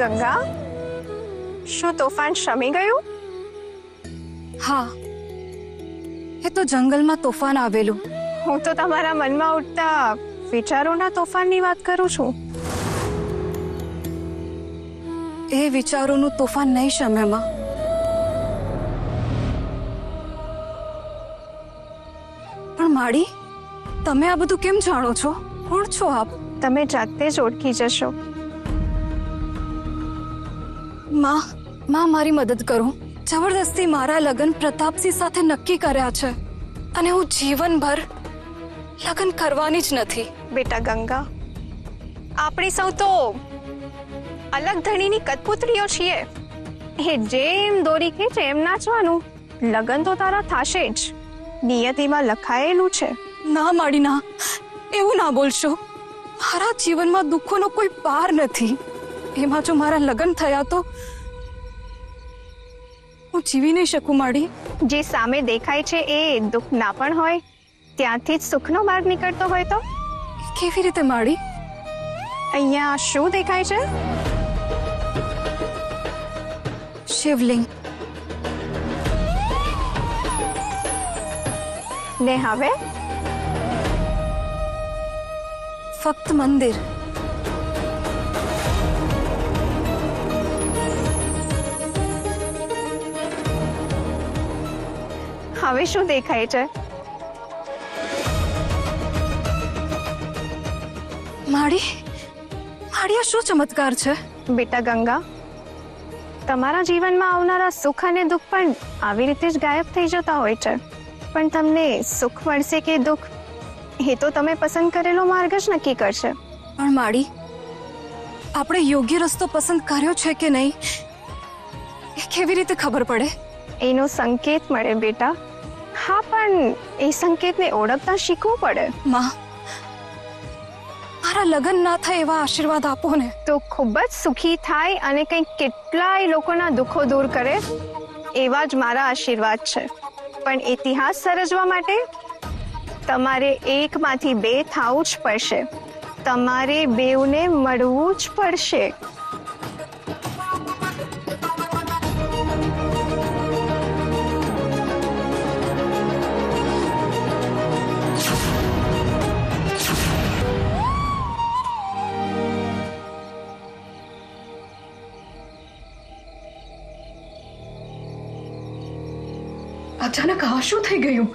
ગંગા, શું તોફાન શમી ગયું? હા, એ તો જંગલમાં તોફાન આવેલું. હું તો તમારા મનમાં ઉઠતા વિચારોના તોફાનની વાત કરું છું. એ વિચારોનું તોફાન નહીં શમે માં. પણ માડી, તમે આ બધું કેમ જાણો છો? કોણ છો આપ? તમે જાતે જ ઓળખી જશો. માં મારી મદદ કરો. જબરદસ્તી મારા લગ્ન પ્રતાપસિંહ સાથે નક્કી કર્યા છે અને હું જીવનભર લગ્ન કરવાની જ નથી. બેટા ગંગા, આપણે સૌ તો અલગ ધણીની કઠપુતળીઓ છીએ. એ જેમ દોરી ખેંચે એમ નાચવાનું. લગ્ન તો તારા થાશે જ, નિયતિમાં લખાયેલું છે. ના માડી ના, એવું ના બોલશો. મારા જીવનમાં દુઃખોનો કોઈ પાર નથી. એમાં જો મારા લગ્ન થયા તો હું જીવી નહીં શકું માડી. જે સામે દેખાય છે એ દુઃખ ના પણ હોય, ત્યાંથી જ સુખનો માર્ગ નીકળતો હોય તો કેવી રીતે માડી? અહીંયા શું દેખાય છે? શિવલિંગ. ને હવે ફક્ત મંદિર. હવે શું દેખાય છે? માડી, આ શું ચમત્કાર છે? બેટા ગંગા, તમારા જીવનમાં આવનારા સુખ અને દુઃખ પણ આવી રીતે જ ગાયબ થઈ જતા હોય છે. પણ તમને સુખ મળશે કે દુઃખ, એ તો તમે પસંદ કરેલો માર્ગ જ નક્કી કરશે. પણ માડી, આપણે યોગ્ય રસ્તો પસંદ કર્યો છે કે નહીં એ કેવી રીતે ખબર પડે? એનો સંકેત મળે બેટા. હા, પણ એ સંકેતને ઓળખતા શીખવું પડે. માં, મારા લગ્ન ના થાય એવા આશીર્વાદ આપો ને. તો ખૂબ જ સુખી થાય અને કંઈક કેટલાય લોકોના દુઃખો દૂર કરે, એવા જ મારા આશીર્વાદ છે. પણ ઇતિહાસ સર્જવા માટે તમારે એકમાંથી બે થવું જ પડશે. તમારે બેઉને મળવું જ પડશે. અચાનક આ શું થઈ ગયું?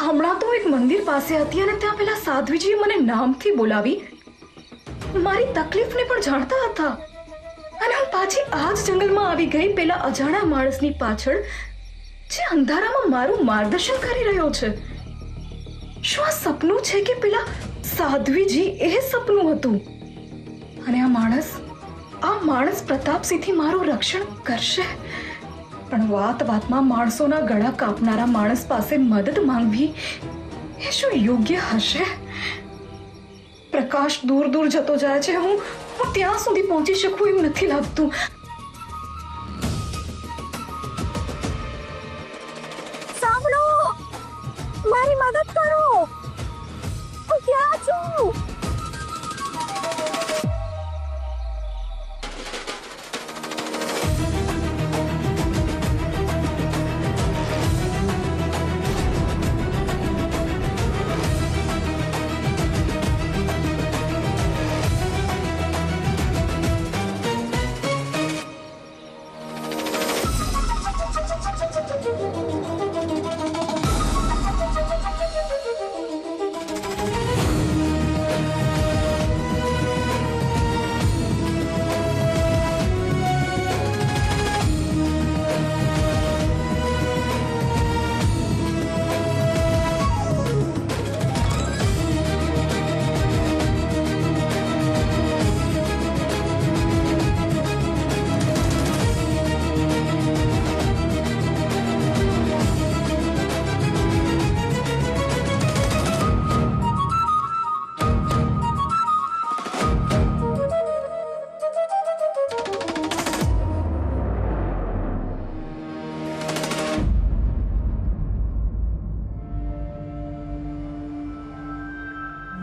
હમણાં તો એક મંદિર પાસે હતી અને ત્યાં પેલા સાધ્વીજીએ મને નામથી બોલાવી. મારી તકલીફને પણ જાણતા હતા અને હું પાછી આ જ જંગલમાં આવી ગઈ પેલા અજાણ્યા માણસની પાછળ, જે અંધારામાં મારું માર્ગદર્શન કરી રહ્યો છે. શું આ સપનું છે કે પેલા સાધ્વીજી એ સપનું હતું? અને આ માણસ પ્રતાપસિંહથી મારું રક્ષણ કરશે? પણ વાતમાં માણસોના ગળા કાપનારા માણસ પાસે મદદ માંગવી એ શું યોગ્ય હશે? પ્રકાશ દૂર દૂર જતો જાય છે. હું ત્યાં સુધી પહોંચી શકું એમ નથી લાગતું. સાંભળો, મારી મદદ કરો.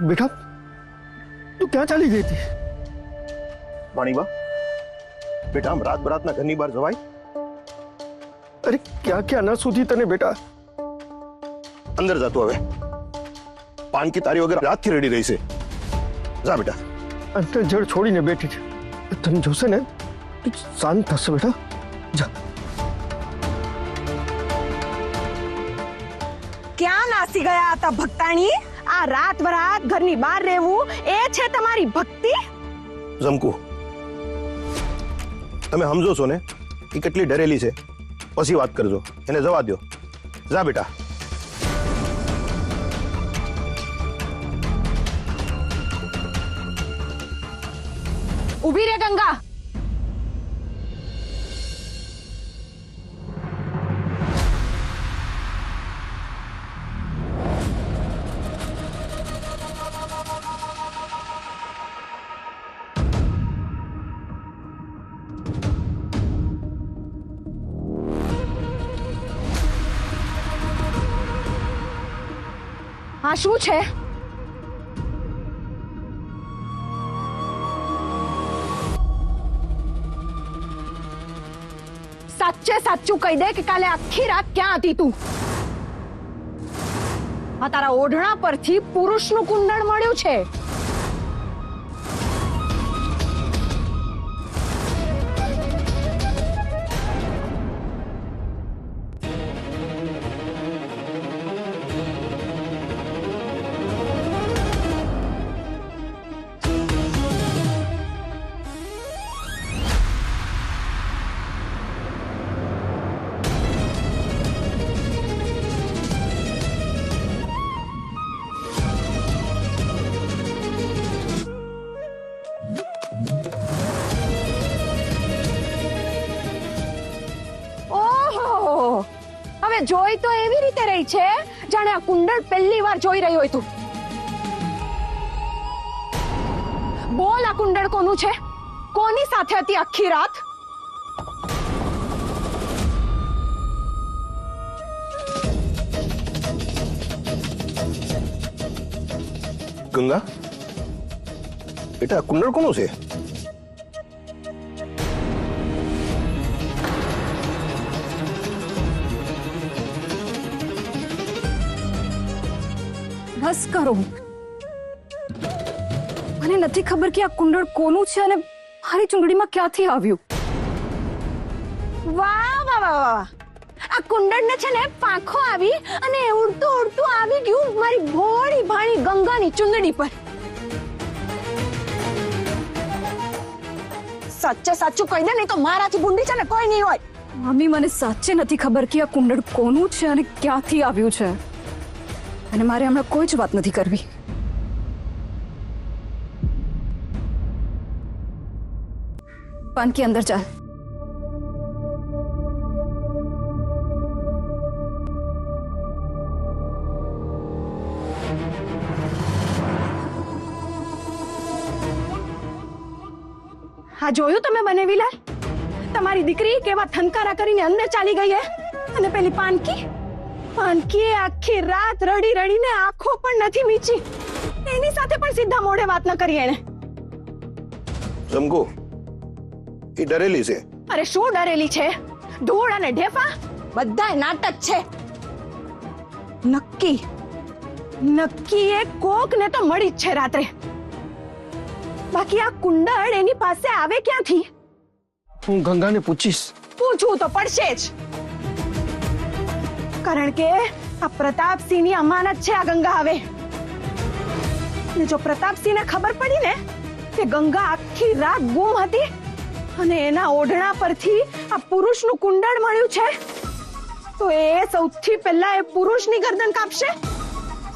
બેટા તું ક્યાં ચાલી ગઈ હતી? વાણીબા, બેટા આમ રાત બરાતના ઘરની બહાર જવાય? અરે ક્યાં ક્યાં ન સુધી તને બેટા? અંદર જતો હવે. પાનકી તારી વગર રાતથી રેડી રહી છે. જા બેટા. અંતર જળ છોડીને બેઠી છે. તને જોશે ને તો શાંત થશે બેટા. જા. ક્યાં નાસી ગયા હતા ભક્તાણી? આ રાત બરાત ઘરની બહાર રહેવું એ છે તમારી ભક્તિ? જમકુ, તમે સમજો છો ને એ કેટલી ડરેલી છે? પછી વાત કરજો, એને જવા દો. જા બેટા. ઉભી રે ગંગા. આ શું છે? સાચે સાચું કહી દે કે કાલે આખી રાત ક્યાં હતી તું? આ તારા ઓઢણા પરથી પુરુષનું કુંડળ મળ્યું છે. ઓહો, હવે જોઈ તો એવી રીતે રહી છે જાણે આ કુંડળ પહેલી વાર જોઈ રહી હોય તું. બોલ, આ કુંડળ કોનું છે? કોની સાથે હતી આખી રાત? ગંગા, બેટા કુંડળ કોનું છે? બસ કરો. મને નથી ખબર કે આ કુંડળ કોનું છે અને મારી ચૂંદડીમાં ક્યાંથી આવ્યું. વાહ વાહ વાહ વાહ! આ કુંડળને છે ને પાંખો આવી અને ઉડતું ઉડતું આવી ગયું મારી ભોળી ભાણી ગંગાની ચુંદડી પર. સાચે સાચું કહી દે, નહીં તો મારાથી ભૂંડી છે ને કોઈ નહીં હોય. મમ્મી, મને સાચે નથી ખબર કે આ કુંડળ કોનું છે અને ક્યાંથી આવ્યું છે, અને મારે હમણાં કોઈ જ વાત નથી કરવી. પાનકી, અંદર ચાલ. હા, જોયું તમે બનેવીલાલ? તમારી દીકરી કેવા થનકારા કરીને અંદર ચાલી ગઈ હે. અને પેલી પાનકી પાનકીએ આખી રાત રડી રડીને આંખો પણ નથી મીચી. એની સાથે પણ સીધા મોઢે વાત ન કરી એને. જમકુ, એ ડરેલી છે. અરે શું ડરેલી છે? ધૂળ અને ઢેફા બધાય નાટક છે. નક્કી નક્કી એ કોક ને તો મળી જ છે રાત્રે. બાકી આ કુંડળ એની પાસે આવે ક્યાંથી? હું ગંગાને પૂછીશ. પૂછવું તો પડશે જ, કારણ કે આ પ્રતાપસિંહની અમાનત છે આ ગંગા. હવે ને જો પ્રતાપસિંહને ખબર પડી ને કે ગંગા આખી રાત ગુમ હતી અને એના ઓઢણા પરથી આ પુરુષનું કુંડળ મળ્યું છે, તો એ સૌથી પહેલા એ પુરુષની ગરદન કાપશે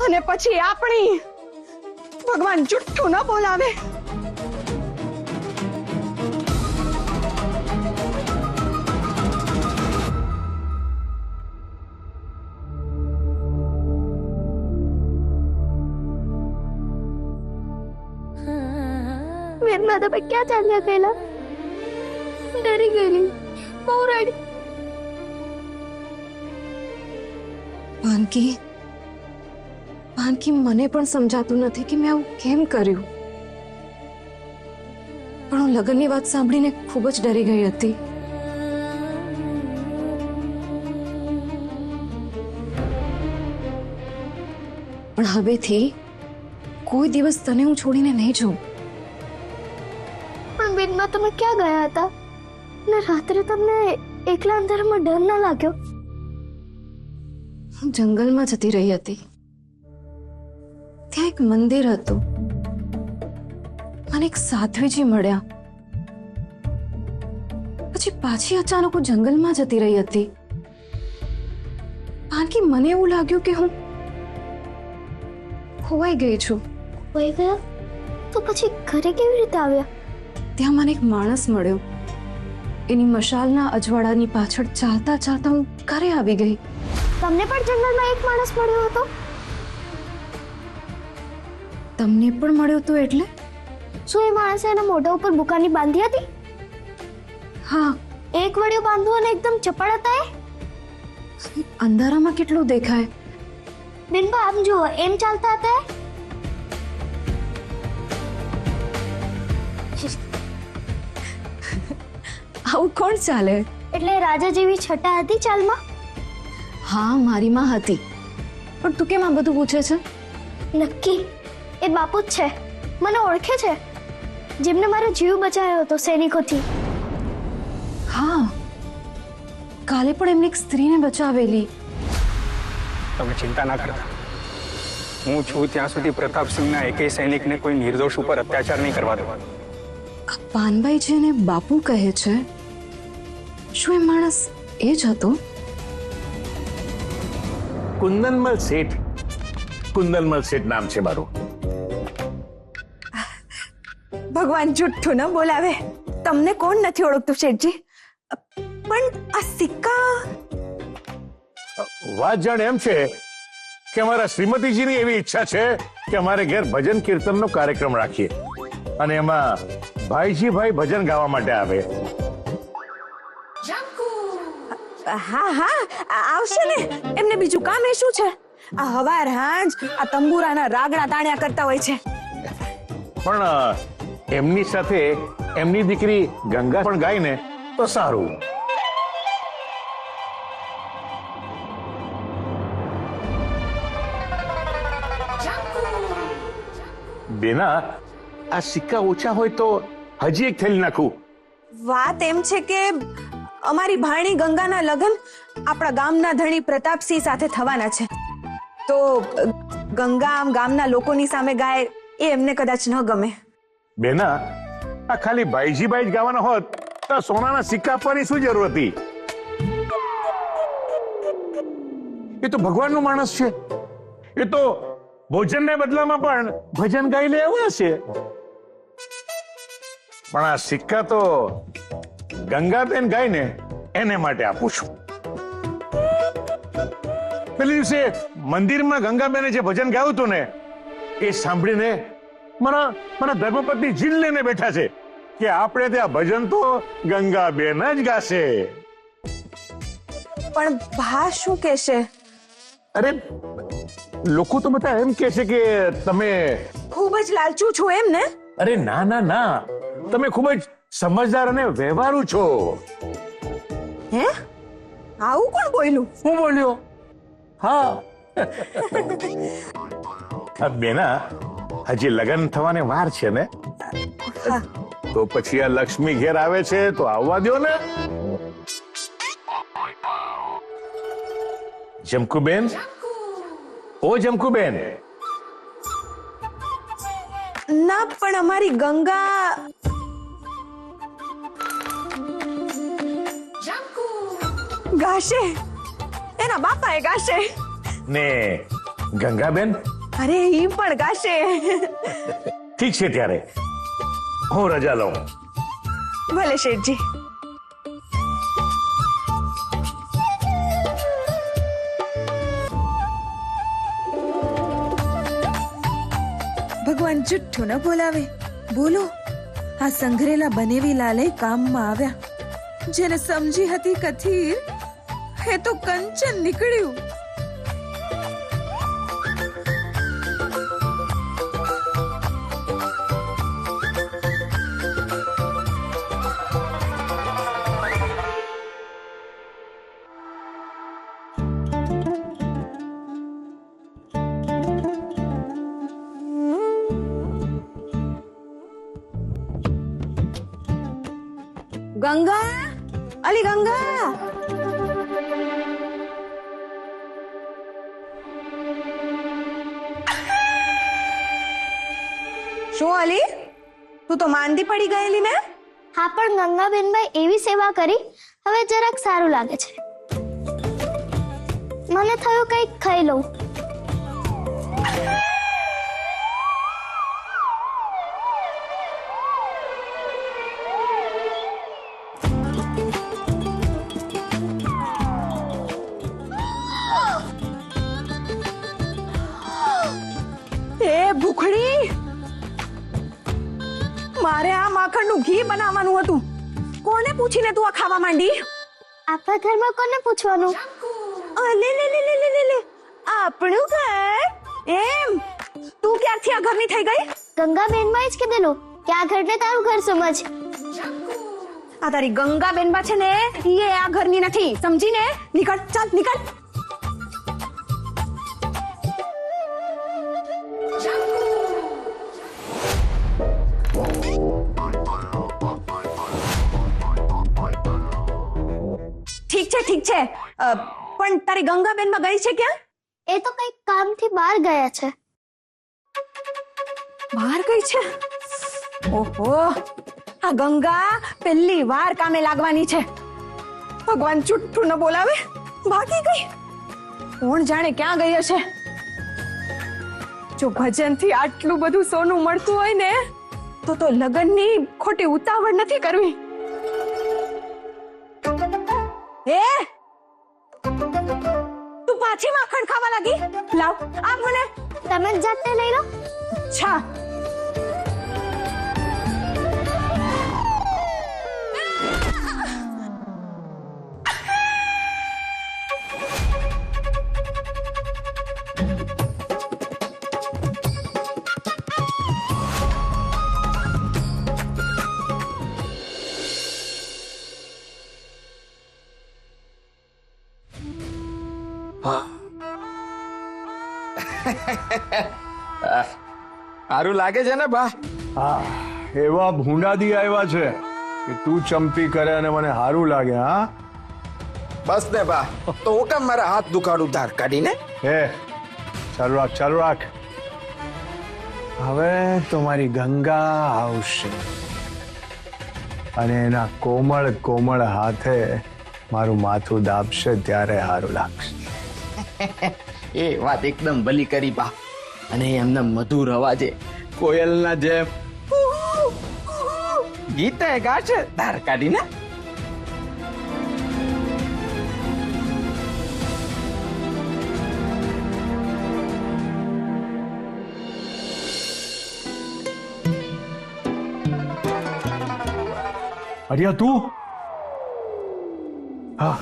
અને પછી આપણી. ભગવાન જુઠ્ઠું ન બોલાવે. દાદા ભાઈ ક્યાં ચાલ્યા ગયેલા? ડરી ગયેલી, બહુ રડી. પાનકી, પાનકી મને પણ સમજાતું નથી કે મેં આવું કેમ કર્યું, પણ હું લગ્નની વાત સાંભળીને ખૂબ જ ડરી ગઈ હતી. પણ હવેથી કોઈ દિવસ તને હું છોડીને નહીં જાઉં. પણ બેનમાં તમે ક્યાં ગયા હતા ને રાત્રે તમને એકલા અંધારામાં ડર ના લાગ્યો? હું જંગલમાં જતી રહી હતી. ત્યાં એક મંદિર હતું. મને એક સાધ્વીજી મળ્યા. પછી પાછી અચાનક હું જંગલમાં જતી રહી હતી. પાનકી મને એવું લાગ્યું કે હું ખોવાઈ ગઈ છું. વહી ગયા તો પછી ઘરે કેવી રીતે આવ્યા? ત્યાં મને એક માણસ મળ્યો. એની મશાલના અજવાળાની પાછળ ચાલતા ચાલતા હું ઘરે આવી ગઈ. તમને પણ જંગલમાં એક માણસ મળ્યો હતો? તમને પણ મળ્યો તો એટલે? શું એ માણસે એના મોઢા ઉપર બુકાની બાંધી હતી? હા. એક વડિયો બાંધવો અને એકદમ ચપળ હતા એ? અંધારામાં કેટલું દેખાય. બિનબા આમ જુઓ, એમ ચાલતા હતા એ? આવું કોણ ચાલે? એટલે રાજા જેવી છટા હતી ચાલમાં? હા, મારી માં હતી. પણ તું કેમ આ બધું પૂછે છે? નક્કી એ બાપુ જ છે. મને ઓળખે છે, જેમને મારો જીવ બચાવ્યો હતો સૈનિકોથી. હા, કાલે પણ એમની એક સ્ત્રીને બચાવેલી. તમે ચિંતા ના કરતા. હું છું ત્યાં સુધી પ્રતાપસિંહના એકેય સૈનિકને કોઈ નિર્દોષ ઉપર અત્યાચાર નહીં કરવા દો. આ પાનભાઈ જેને બાપુ કહે છે, શું એ માણસ એ જ હતો? કુંદનમલ શેઠ. કુંદનમલ શેઠ નામ છે મારું. ભગવાન જુઠ્ઠું ન બોલાવે. તમને કોણ નથી ઓળખતું શેઠજી? પણ આ સિક્કા વાત જાણ એમ છે કે અમારા શ્રીમતીજીની એવી ઈચ્છા છે કે અમારે ઘેર ભજન કીર્તનનો કાર્યક્રમ રાખીએ અને એમાં ભાઈ ભજન ગાવા માટે આવે. હા હા આવશે ને. એમને બીજું કામ એ શું છે? આ હવાર હાંજ આ તંબુરાના રાગડા તાણ્યા કરતા હોય છે. પણ એમની સાથે એમની દીકરી ગંગા પણ ગાય ને તો સારું. બેના, આ સિક્કા ઓછા હોય તો હજી એક થેલી નાખું. વાત એમ છે કે અમારી ભાણી ગંગાના લગ્ન આપણા ગામના ધણી પ્રતાપસિંહ સાથે થવાના છે. તો ગંગા આમ ગામના લોકોની સામે ગાય એ એમને કદાચ ન ગમે. બેના, આ ખાલી ભાઈજી જ ગાવાના હોત તો સોનાના સિક્કા આપવાની શું જરૂર હતી? એ તો ભગવાનનો માણસ છે. એ તો ભોજનને બદલામાં પણ ભજન ગાઈ લે એવું હશે. પણ આ સિક્કા તો ગંગાબેન ગાય ને એને માટે આપું છું. પેલી દિવસે મંદિરમાં ગંગાબેને જે ભજન ગાયું હતું ને એ સાંભળીને મારા ધર્મપત્ની જીલ લઈને બેઠા છે કે આપણે ત્યાં ભજન તો ગંગાબેન જ ગાશે. પણ ભા શું કહેશે? અરે લોકો તો બધા એમ કહે છે કે તમે ખૂબ જ લાલચુ છો એમ ને? અરે ના ના ના, તમે ખૂબ જ સમજદાર અને વ્યવહારુ છો. હે? આવું કોણ બોલ્યું? હું બોલ્યો? હા. બેના, હજી લગ્ન થવાને વાર છે ને? તો પછી આ લક્ષ્મી ઘેર આવે છે તો આવવા દો ને. જમકુબેન, ઓ જમકુબેન. ના પણ અમારી ગંગા ગાશે. એના બાપા એ ગાશે. ને ગંગાબેન? અરે ઈ પણ ગાશે. ઠીક છે, ત્યારે હું રજા લઉં. ભલે શેઠજી. ભગવાન જુઠ્ઠું ન બોલાવે. બોલો, આ સંઘરેલા બનેવી લાલે કામમાં આવ્યા. જેને સમજી હતી કથીર એ તો કંચન નીકળ્યું. ગંગા, અલી ગંગા. શું અલી, તું તો માંદી પડી ગયેલી ને? હા, પણ ગંગાબેનભાઈ એવી સેવા કરી, હવે જરાક સારું લાગે છે. મને થયું કંઈક ખાઈ લઉં. એ ભૂખડી, મારે આ માખણનું ઘી બનાવવાનું હતું. કોને પૂછીને તું આ ખાવા માંડી? આપણા ઘરમાં કોને પૂછવાનું? લે લે લે લે લે લે, આપણું ઘર? એમ તું ક્યારથી આ ઘરની થઈ ગઈ? ગંગાબેનભાઈ જ કીધેલું કે આ ઘરને તારું ઘર સમજ. આ તારી ગંગાબેન બા છે ને, એ આ ઘરની નથી, સમજીને? નીકળ, ચાલ નીકળ. ઠીક છે, પણ તારી ગંગાબેન માં ગઈ છે ક્યાં? એ તો કંઈક કામથી બહાર ગયા છે. બહાર ગઈ છે? ઓહો, આ ગંગા પહેલી વાર કામે લાગવાની છે. ભગવાન ચૂઠ્ઠું ન બોલાવે, ભાગી ગઈ. કોણ જાણે ક્યાં ગઈ હશે. જો ભજનથી આટલું બધું સોનું મળતું હોય ને, તો લગનની ખોટી ઉતાવળ નથી કરવી. એ તું પાછી માખણ ખાવા લાગી? લાવ, આપ મને. તમે જ જાતે લઈ લો. અચ્છા, સારું લાગે છે ને બા? હા, એવા ભૂંડાદી આવ્યા છે કે તું ચંપી કરે અને મને સારું લાગે. હા બસ ને બા, તો હું કેમ મારા હાથ દુખાડું ધાર કાઢીને? હે, ચાલુ રાખ, ચાલુ રાખ. હવે તો મારી ગંગા આવશે અને એના કોમળ કોમળ હાથે મારું માથું દાબશે, ત્યારે સારું લાગશે. એ વાત એકદમ ભલી કરી બા. અને એમના મધુર અવાજે કોયલના જેમ ગીતે ગાશે ધાર કાઢીને. અરિયા તું? હા,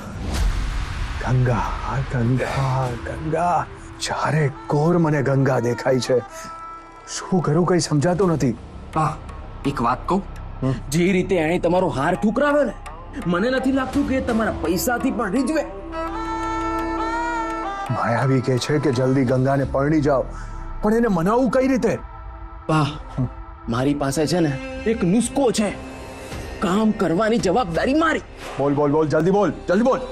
ગંગા, ગંગા, ગંગા. ચારે કોર મને ગંગા દેખાય છે. શું કરું કઈ સમજાતું નથી. હા, એક વાત કહું, જે રીતે એણે તમારો હાર ઠુકરાવ્યો ને, મને નથી લાગતું કે તમારા પૈસાથી પણ રીઝવે. માયાવી કહે છે કે જલ્દી ગંગાને પરણી જાઓ, પણ એને મનાવવું કઈ રીતે? બા, મારી પાસે છે ને એક નુસ્ખો છે. કામ કરવાની જવાબદારી મારી. બોલ બોલ બોલ, જલ્દી બોલ, જલ્દી બોલ.